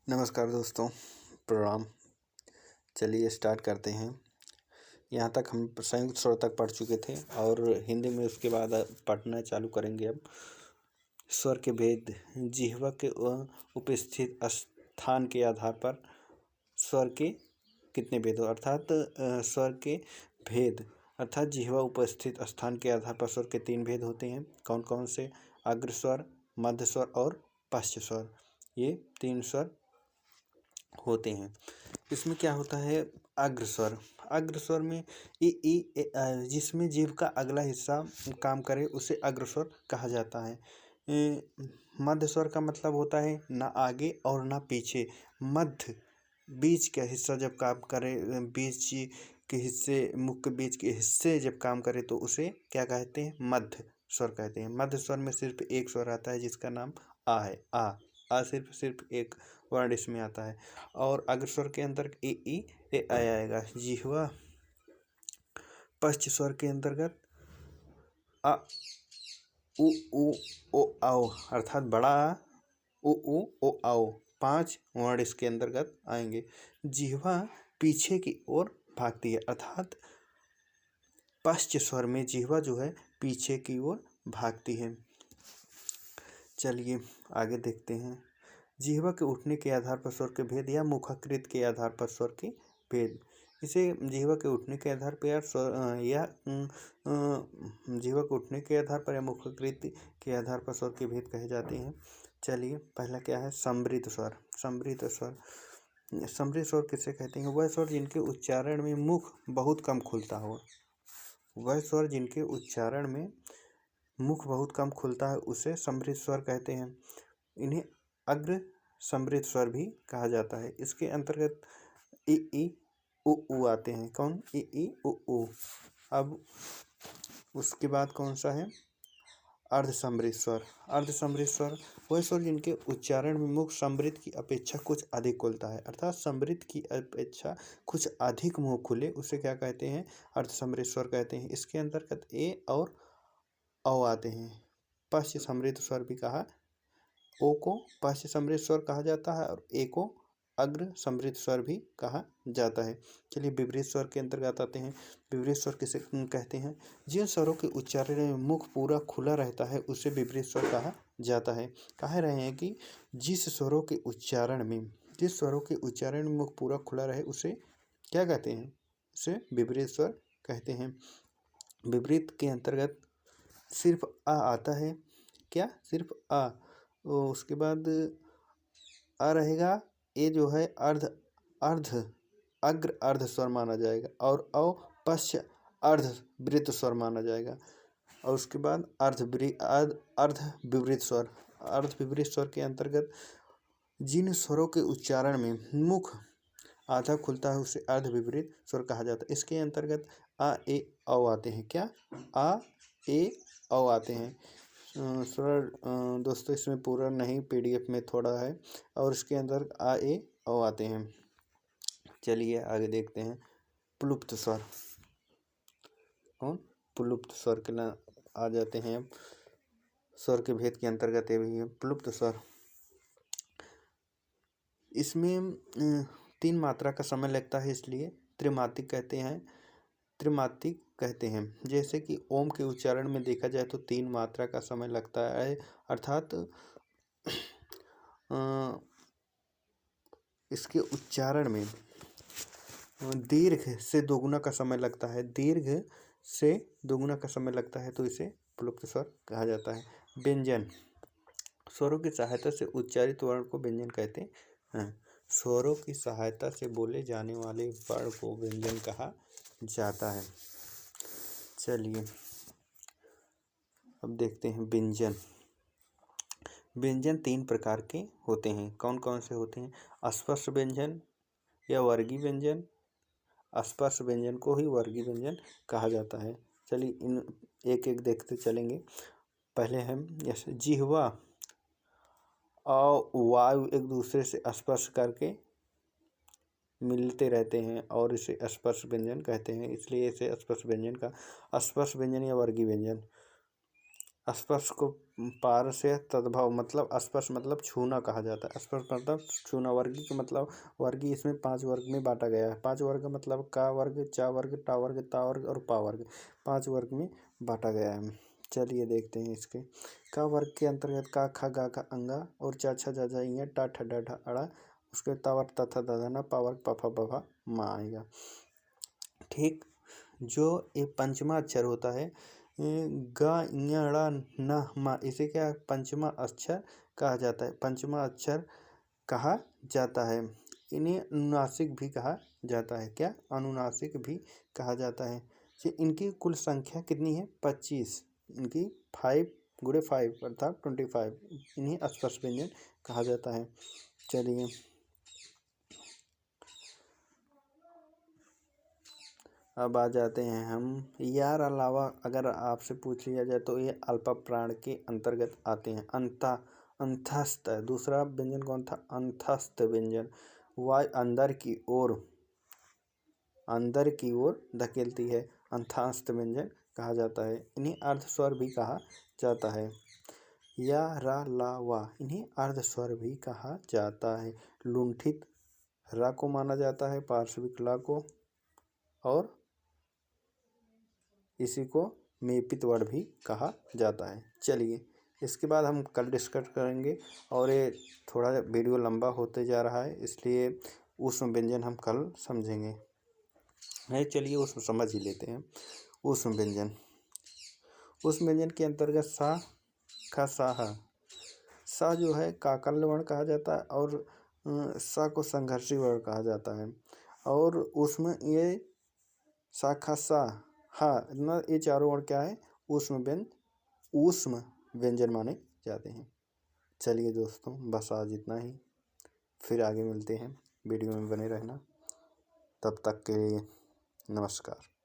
नमस्कार दोस्तों, प्रणाम। चलिए स्टार्ट करते हैं। यहाँ तक हम संयुक्त स्वर तक पढ़ चुके थे और हिंदी में उसके बाद पढ़ना चालू करेंगे। अब स्वर के भेद। जिह्वा के उपस्थित स्थान के आधार पर स्वर के कितने भेद हो, अर्थात स्वर के भेद अर्थात जिह्वा उपस्थित स्थान के आधार पर स्वर के 3 भेद होते हैं। कौन कौन से? अग्र स्वर, मध्य स्वर और पश्च स्वर। ये 3 स्वर होते हैं। इसमें क्या होता है? अग्र स्वर। अग्र स्वर में जिसमें जीभ का अगला हिस्सा काम करे उसे अग्र स्वर कहा जाता है। मध्य स्वर का मतलब होता है ना आगे और ना पीछे, मध्य बीच का हिस्सा जब काम करे, बीच के हिस्से, मुख के बीच के हिस्से जब काम करे तो उसे क्या कहते हैं? मध्य स्वर कहते हैं। मध्य स्वर में सिर्फ एक स्वर आता है जिसका नाम आ है। आ सिर्फ एक वर्ण इसमें आता है। और अग्र स्वर के अंतर्गत ए आएगा। जिह्वा पश्च स्वर के अंतर्गत अ उ ओ आओ, अर्थात बड़ा आ, उ ओ आओ, 5 वर्ण इसके अंतर्गत आएंगे। जिह्वा पीछे की ओर भागती है, अर्थात पश्च स्वर में जिह्वा जो है पीछे की ओर भागती है। चलिए आगे देखते हैं। जिह्वा के उठने के आधार पर स्वर के भेद या मुखाकृत के आधार पर स्वर के भेद। इसे जिह्वा के उठने के आधार पर जिह्वा के उठने के आधार पर या मुखाकृत के आधार पर स्वर के भेद कहे जाते हैं। चलिए पहला क्या है? समृद्ध स्वर। समृद्ध स्वर। समृद्ध स्वर किसे कहते हैं? वह स्वर जिनके उच्चारण में मुख बहुत कम खुलता हो। वह स्वर जिनके उच्चारण में मुख बहुत कम खुलता है उसे समृद्ध स्वर कहते हैं। इन्हें अग्र समृद्ध स्वर भी कहा जाता है। इसके अंतर्गत ई उ आते हैं। कौन? ई उ। अब उसके बाद कौन सा है? अर्ध समृद्ध स्वर। अर्ध समृद्ध स्वर वह स्वर जिनके उच्चारण में मुख समृद्ध की अपेक्षा कुछ अधिक खुलता है, अर्थात समृद्ध की अपेक्षा कुछ अधिक मुंह खुले उसे क्या कहते हैं? अर्ध समृद्ध स्वर कहते हैं। इसके अंतर्गत ए और औ आते हैं। पश्च समृद्ध स्वर भी कहा, ओ को पश्च समृद्ध स्वर कहा जाता है और ए को अग्र समृद्ध स्वर भी कहा जाता है। चलिए विपरीत स्वर के अंतर्गत आते हैं। विपरीत स्वर किसे कहते हैं? जिन स्वरों के उच्चारण में मुख पूरा खुला रहता है उसे विपरीत स्वर कहा जाता है। कह रहे हैं कि जिस स्वरों के उच्चारण में मुख पूरा खुला रहे उसे क्या कहते हैं? उसे विपरीत स्वर कहते हैं। विपरीत के अंतर्गत सिर्फ आ आता है। क्या? सिर्फ आ। उसके बाद आ रहेगा। ए जो है अग्र अर्ध स्वर माना जाएगा और औ पश्च अर्ध वृत्त स्वर माना जाएगा। और उसके बाद अर्ध विपरीत स्वर। अर्ध विपरीत स्वर के अंतर्गत जिन स्वरों के उच्चारण में मुख आधा खुलता है उसे अर्ध विपरीत स्वर कहा जाता है। इसके अंतर्गत आ ए औ आते हैं। क्या? आ ए औ आते हैं। स्वर दोस्तों इसमें पूरा नहीं, पीडीएफ में थोड़ा है और इसके अंदर आ ए औ आते हैं। चलिए आगे देखते हैं। प्लुप्त स्वर। कौन? प्लुप्त स्वर के ना आ जाते हैं। अब स्वर के भेद के अंतर्गत ये भी है प्लुप्त स्वर। इसमें 3 मात्रा का समय लगता है इसलिए त्रिमात्रिक कहते हैं। जैसे कि ओम के उच्चारण में देखा जाए तो 3 मात्रा का समय लगता है, अर्थात इसके उच्चारण में दीर्घ से दोगुना का समय लगता है। दीर्घ से दोगुना का समय लगता है तो इसे प्लुप्त स्वर कहा जाता है। व्यंजन। स्वरों की सहायता से उच्चारित वर्ण को व्यंजन कहते हैं। स्वरों की सहायता से बोले जाने वाले वर्ण को व्यंजन कहा जाता है। चलिए अब देखते हैं व्यंजन। व्यंजन 3 प्रकार के होते हैं। कौन कौन से होते हैं? स्पर्श व्यंजन या वर्गीय व्यंजन। स्पर्श व्यंजन को ही वर्गीय व्यंजन कहा जाता है। चलिए इन एक एक देखते चलेंगे। पहले हम जैसे जिह्वा और वायु एक दूसरे से स्पर्श करके मिलते रहते हैं और इसे स्पर्श व्यंजन कहते हैं, इसलिए इसे स्पर्श व्यंजन या वर्गीय व्यंजन। स्पर्श को पार से तद्भव मतलब स्पर्श मतलब छूना कहा जाता है। स्पर्श मतलब छूना। वर्गी का मतलब वर्गी इसमें 5 वर्ग में बांटा गया है। 5 वर्ग मतलब का वर्ग, चा वर्ग, टा वर्ग, ता वर्ग और पा वर्ग, 5 वर्ग में बांटा गया है। चलिए देखते हैं इसके। का वर्ग के अंतर्गत का, खा, गा, का, अंगा और चा, छा, जा, जा, इया, टा, ठा, डा, ढा, अड़ा, उसके ता वर्ग, ता, था, दा, धा, ना, पा वर्ग, पा, फा, बा, भा, मा आएगा। ठीक। जो ये पंचमा अक्षर होता है ग, ङ, ण, न, म, इसे क्या पंचमा अक्षर कहा जाता है। पंचमा अक्षर कहा जाता है। इन्हें अनुनासिक भी कहा जाता है। क्या? अनुनासिक भी कहा जाता है। इनकी कुल संख्या कितनी है? 25। इनकी 5 × 5 अर्थात 25। इन्हें स्पर्श व्यंजन कहा जाता है। चलिए अब आ जाते हैं हम। यार अलावा अगर आपसे पूछ लिया जाए तो ये अल्प प्राण के अंतर्गत आते हैं। अंतस्थ। दूसरा व्यंजन कौन था? अंतस्थ व्यंजन। वायु अंदर की ओर धकेलती है। अंतस्थ व्यंजन कहा जाता है। इन्हें अर्ध स्वर भी कहा जाता है। या, रा, ला, वा इन्हें अर्ध स्वर भी कहा जाता है। लुंठित रा को माना जाता है, पार्श्विक ला को, और इसी को मेपित वर्ण भी कहा जाता है। चलिए इसके बाद हम कल डिस्कस करेंगे। और ये थोड़ा वीडियो लंबा होते जा रहा है, इसलिए ऊष्म व्यंजन हम कल समझेंगे। नहीं, चलिए उसमें समझ ही लेते हैं। ऊष्म व्यंजन। ऊष्म व्यंजन के अंतर्गत सा, खा, सा, हा। सा जो है काकल्य वर्ण कहा जाता है और सा को संघर्षी वर्ण कहा जाता है। और उसमें ये सा, खा, सा, हा न, ये चारों वर्ण क्या है? ऊष्म व्यंजन माने जाते हैं। चलिए दोस्तों, बस आज इतना ही। फिर आगे मिलते हैं। वीडियो में बने रहना। तब तक के लिए नमस्कार।